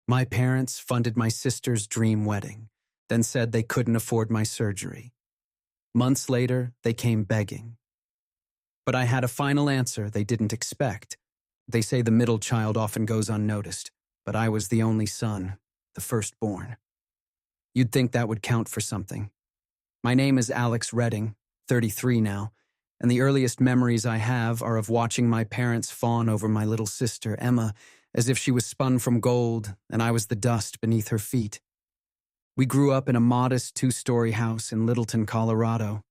My parents funded my sister's dream wedding, then said they couldn't afford my surgery. Months later, they came begging. But I had a final answer they didn't expect. They say the middle child often goes unnoticed, but I was the only son, the firstborn. You'd think that would count for something. My name is Alex Redding, 33 now, and the earliest memories I have are of watching my parents fawn over my little sister, Emma, as if she was spun from gold and I was the dust beneath her feet. We grew up in a modest 2-story house in Littleton, Colorado.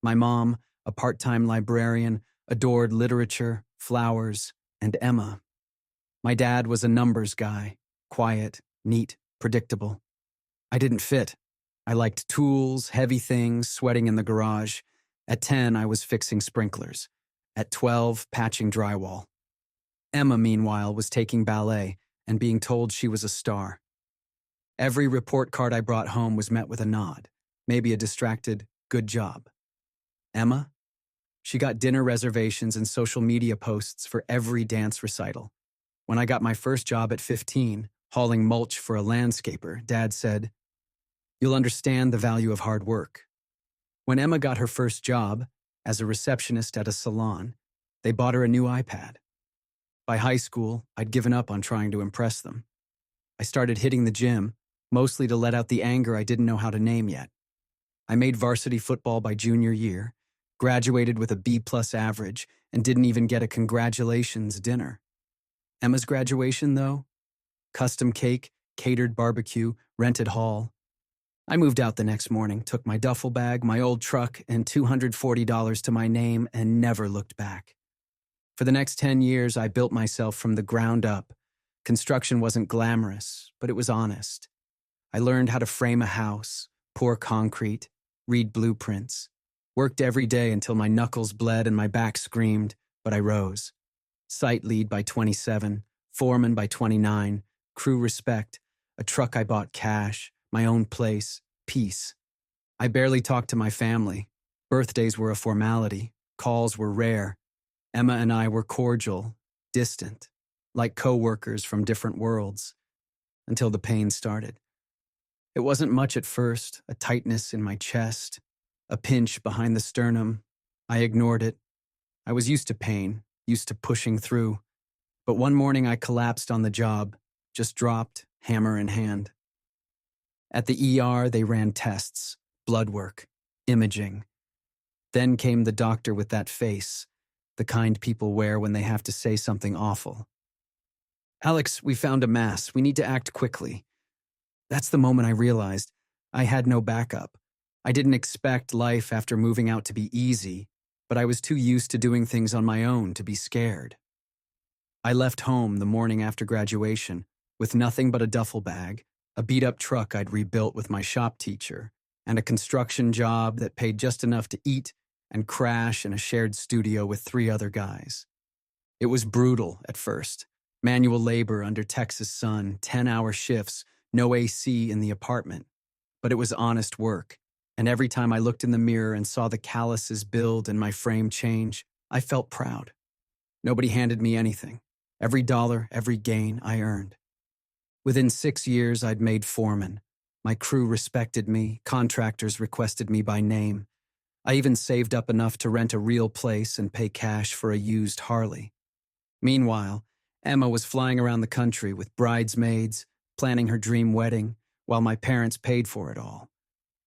My mom, a part-time librarian, adored literature, flowers, and Emma. My dad was a numbers guy, quiet, neat, predictable. I didn't fit. I liked tools, heavy things, sweating in the garage. At 10, I was fixing sprinklers. At 12, patching drywall. Emma, meanwhile, was taking ballet and being told she was a star. Every report card I brought home was met with a nod, maybe a distracted, good job. Emma? She got dinner reservations and social media posts for every dance recital. When I got my first job at 15, hauling mulch for a landscaper, Dad said, "You'll understand the value of hard work." When Emma got her first job, as a receptionist at a salon, they bought her a new iPad. By high school, I'd given up on trying to impress them. I started hitting the gym, mostly to let out the anger I didn't know how to name yet. I made varsity football by junior year, graduated with a B+ average, and didn't even get a congratulations dinner. Emma's graduation, though? Custom cake, catered barbecue, rented hall. I moved out the next morning, took my duffel bag, my old truck, and $240 to my name and never looked back. For the next 10 years, I built myself from the ground up. Construction wasn't glamorous, but it was honest. I learned how to frame a house, pour concrete, read blueprints. Worked every day until my knuckles bled and my back screamed, but I rose. Site lead by 27, foreman by 29, crew respect, a truck I bought cash, my own place, peace. I barely talked to my family. Birthdays were a formality. Calls were rare. Emma and I were cordial, distant, like co-workers from different worlds, until the pain started. It wasn't much at first, a tightness in my chest, a pinch behind the sternum. I ignored it. I was used to pain, used to pushing through. But one morning I collapsed on the job, just dropped, hammer in hand. At the ER, they ran tests, blood work, imaging. Then came the doctor with that face, the kind people wear when they have to say something awful. "Alex, we found a mass. We need to act quickly." That's the moment I realized I had no backup. I didn't expect life after moving out to be easy, but I was too used to doing things on my own to be scared. I left home the morning after graduation with nothing but a duffel bag, a beat-up truck I'd rebuilt with my shop teacher, and a construction job that paid just enough to eat and crash in a shared studio with 3 other guys. It was brutal at first. Manual labor under Texas sun, 10-hour shifts, no AC in the apartment. But it was honest work, and every time I looked in the mirror and saw the calluses build and my frame change, I felt proud. Nobody handed me anything. Every dollar, every gain I earned. Within 6 years, I'd made foreman. My crew respected me, contractors requested me by name. I even saved up enough to rent a real place and pay cash for a used Harley. Meanwhile, Emma was flying around the country with bridesmaids, planning her dream wedding, while my parents paid for it all.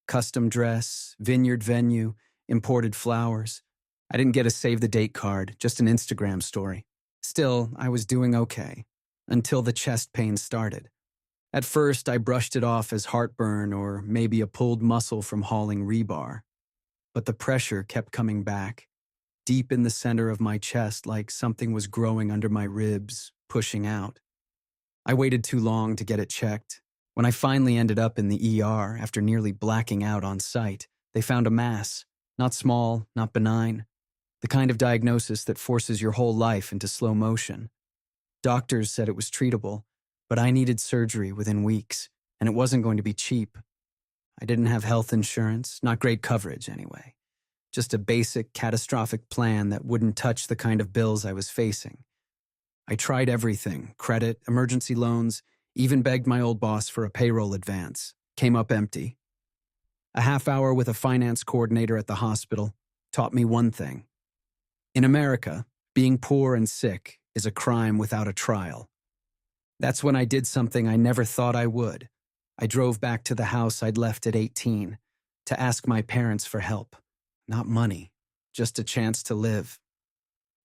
Custom dress, vineyard venue, imported flowers. I didn't get a save-the-date card, just an Instagram story. Still, I was doing okay, until the chest pain started. At first, I brushed it off as heartburn or maybe a pulled muscle from hauling rebar. But the pressure kept coming back, deep in the center of my chest like something was growing under my ribs, pushing out. I waited too long to get it checked. When I finally ended up in the ER after nearly blacking out on site, they found a mass, not small, not benign, the kind of diagnosis that forces your whole life into slow motion. Doctors said it was treatable, but I needed surgery within weeks, and it wasn't going to be cheap. I didn't have health insurance, not great coverage anyway. Just a basic, catastrophic plan that wouldn't touch the kind of bills I was facing. I tried everything: credit, emergency loans, Even begged my old boss for a payroll advance. Came up empty. A half hour with a finance coordinator at the hospital taught me one thing. In America, being poor and sick is a crime without a trial. That's when I did something I never thought I would. I drove back to the house I'd left at 18 to ask my parents for help. Not money, just a chance to live.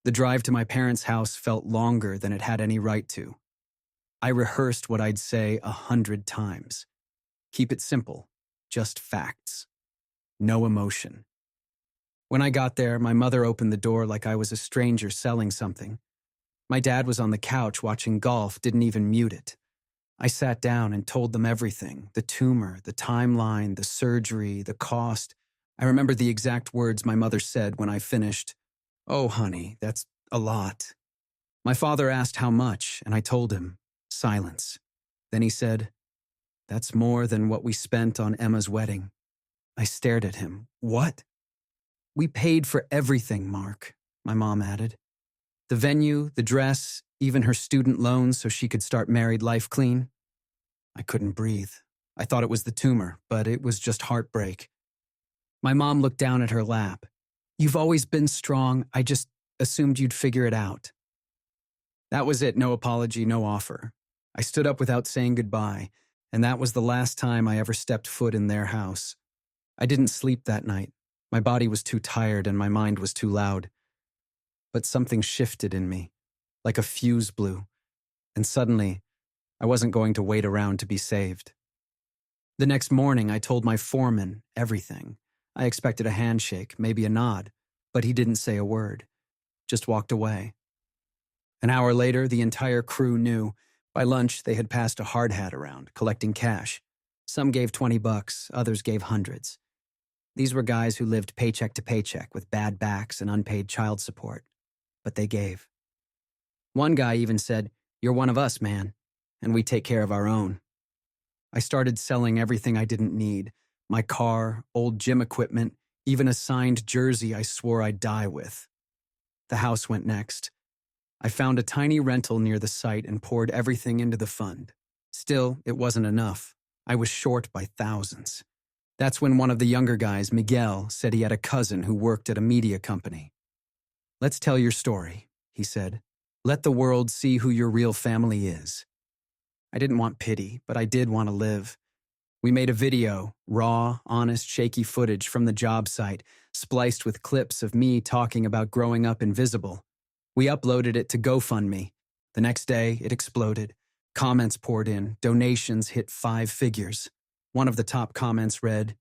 The drive to my parents' house felt longer than it had any right to. I rehearsed what I'd say 100 times. Keep it simple, just facts. No emotion. When I got there, my mother opened the door like I was a stranger selling something. My dad was on the couch watching golf, didn't even mute it. I sat down and told them everything, the tumor, the timeline, the surgery, the cost. I remember the exact words my mother said when I finished. "Oh, honey, that's a lot." My father asked how much, and I told him. Silence. Then he said, "That's more than what we spent on Emma's wedding." I stared at him. "What?" "We paid for everything, Mark," my mom added. "The venue, the dress, even her student loans so she could start married life clean." I couldn't breathe. I thought it was the tumor, but it was just heartbreak. My mom looked down at her lap. "You've always been strong. I just assumed you'd figure it out." That was it. No apology, no offer. I stood up without saying goodbye, and that was the last time I ever stepped foot in their house. I didn't sleep that night. My body was too tired and my mind was too loud. But something shifted in me, like a fuse blew, and suddenly, I wasn't going to wait around to be saved. The next morning, I told my foreman everything. I expected a handshake, maybe a nod, but he didn't say a word, just walked away. An hour later, the entire crew knew. By lunch, they had passed a hard hat around, collecting cash. Some gave $20, others gave hundreds. These were guys who lived paycheck to paycheck with bad backs and unpaid child support. But they gave. One guy even said, "You're one of us, man, and we take care of our own." I started selling everything I didn't need. My car, old gym equipment, even a signed jersey I swore I'd die with. The house went next. I found a tiny rental near the site and poured everything into the fund. Still, it wasn't enough. I was short by thousands. That's when one of the younger guys, Miguel, said he had a cousin who worked at a media company. "Let's tell your story," he said. "Let the world see who your real family is." I didn't want pity, but I did want to live. We made a video, raw, honest, shaky footage from the job site, spliced with clips of me talking about growing up invisible. We uploaded it to GoFundMe. The next day, it exploded. Comments poured in, donations hit 5 figures. One of the top comments read,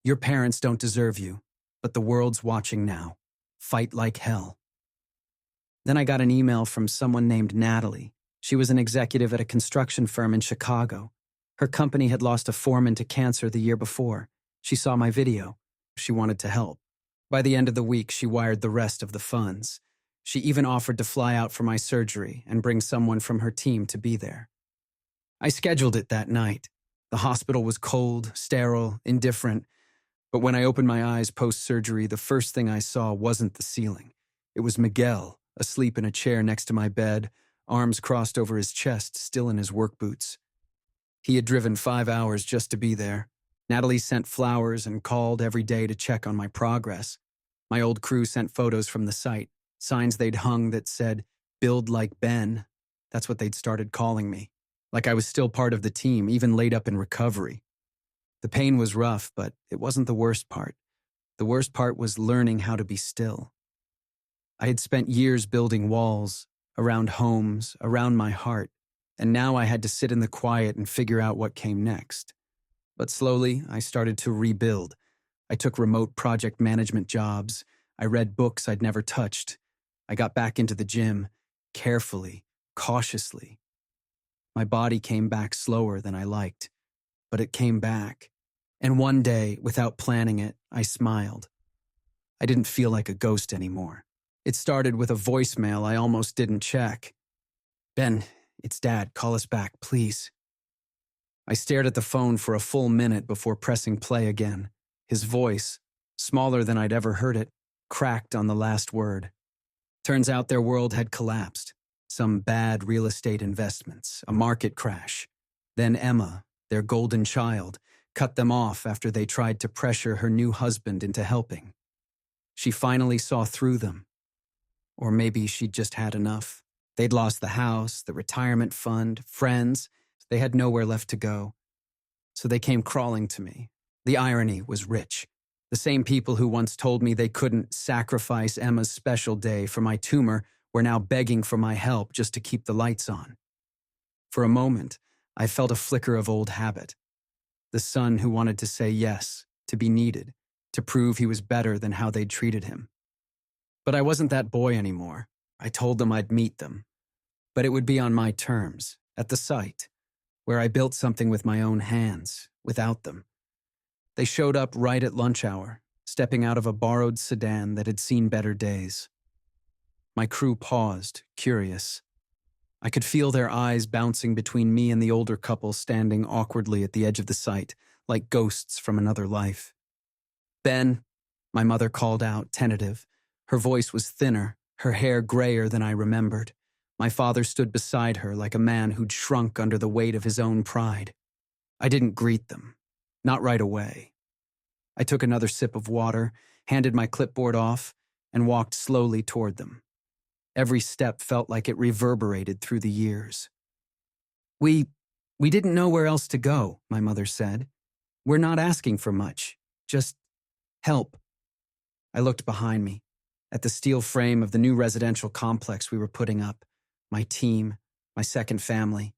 "Your parents don't deserve you, but the world's watching now. Fight like hell." Then I got an email from someone named Natalie. She was an executive at a construction firm in Chicago. Her company had lost a foreman to cancer the year before. She saw my video. She wanted to help. By the end of the week, she wired the rest of the funds. She even offered to fly out for my surgery and bring someone from her team to be there. I scheduled it that night. The hospital was cold, sterile, indifferent. But when I opened my eyes post-surgery, the first thing I saw wasn't the ceiling. It was Miguel, asleep in a chair next to my bed, arms crossed over his chest, still in his work boots. He had driven 5 hours just to be there. Natalie sent flowers and called every day to check on my progress. My old crew sent photos from the site, signs they'd hung that said, "Build like Ben." That's what they'd started calling me. Like I was still part of the team, even laid up in recovery. The pain was rough, but it wasn't the worst part. The worst part was learning how to be still. I had spent years building walls, around homes, around my heart, and now I had to sit in the quiet and figure out what came next. But slowly, I started to rebuild. I took remote project management jobs. I read books I'd never touched. I got back into the gym, carefully, cautiously. My body came back slower than I liked, but it came back. And one day, without planning it, I smiled. I didn't feel like a ghost anymore. It started with a voicemail I almost didn't check. "Ben, it's Dad. Call us back, please." I stared at the phone for a full minute before pressing play again. His voice, smaller than I'd ever heard it, cracked on the last word. Turns out their world had collapsed. Some bad real estate investments, a market crash. Then Emma, their golden child, cut them off after they tried to pressure her new husband into helping. She finally saw through them. Or maybe she'd just had enough. They'd lost the house, the retirement fund, friends. They had nowhere left to go. So they came crawling to me. The irony was rich. The same people who once told me they couldn't sacrifice Emma's special day for my tumor were now begging for my help just to keep the lights on. For a moment, I felt a flicker of old habit. The son who wanted to say yes, to be needed, to prove he was better than how they'd treated him. But I wasn't that boy anymore. I told them I'd meet them. But it would be on my terms, at the site, where I built something with my own hands, without them. They showed up right at lunch hour, stepping out of a borrowed sedan that had seen better days. My crew paused, curious. I could feel their eyes bouncing between me and the older couple standing awkwardly at the edge of the site, like ghosts from another life. "Ben," my mother called out, tentative. Her voice was thinner, her hair grayer than I remembered. My father stood beside her like a man who'd shrunk under the weight of his own pride. I didn't greet them. Not right away. I took another sip of water, handed my clipboard off, and walked slowly toward them. Every step felt like it reverberated through the years. We didn't know where else to go," my mother said. "We're not asking for much. Just help." I looked behind me, at the steel frame of the new residential complex we were putting up. My team, my second family,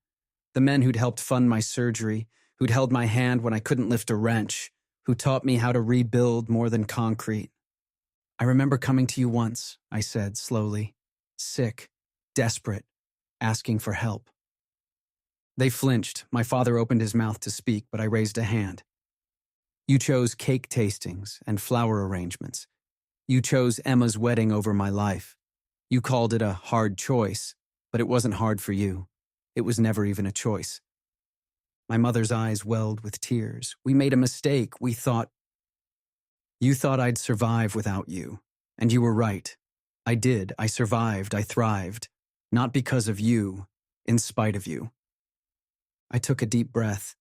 the men who'd helped fund my surgery, who'd held my hand when I couldn't lift a wrench, who taught me how to rebuild more than concrete. "I remember coming to you once," I said slowly, sick, desperate, asking for help. They flinched. My father opened his mouth to speak, but I raised a hand. "You chose cake tastings and flower arrangements. You chose Emma's wedding over my life. You called it a hard choice, but it wasn't hard for you. It was never even a choice." My mother's eyes welled with tears. "We made a mistake. You thought I'd survive without you. And you were right. I did. I survived. I thrived. Not because of you, in spite of you." I took a deep breath.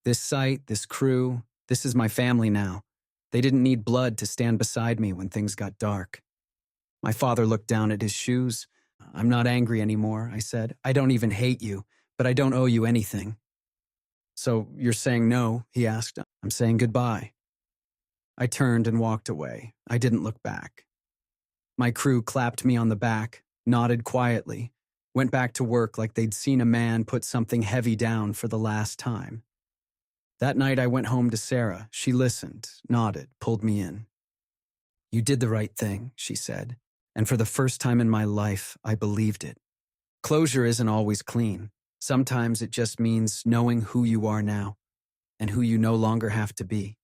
This site, this crew, this is my family now. They didn't need blood to stand beside me when things got dark. My father looked down at his shoes. "I'm not angry anymore," I said. "I don't even hate you, but I don't owe you anything." "So you're saying no?" he asked. "I'm saying goodbye." I turned and walked away. I didn't look back. My crew clapped me on the back, nodded quietly, went back to work like they'd seen a man put something heavy down for the last time. That night I went home to Sarah. She listened, nodded, pulled me in. "You did the right thing," she said, and for the first time in my life, I believed it. Closure isn't always clean. Sometimes it just means knowing who you are now and who you no longer have to be.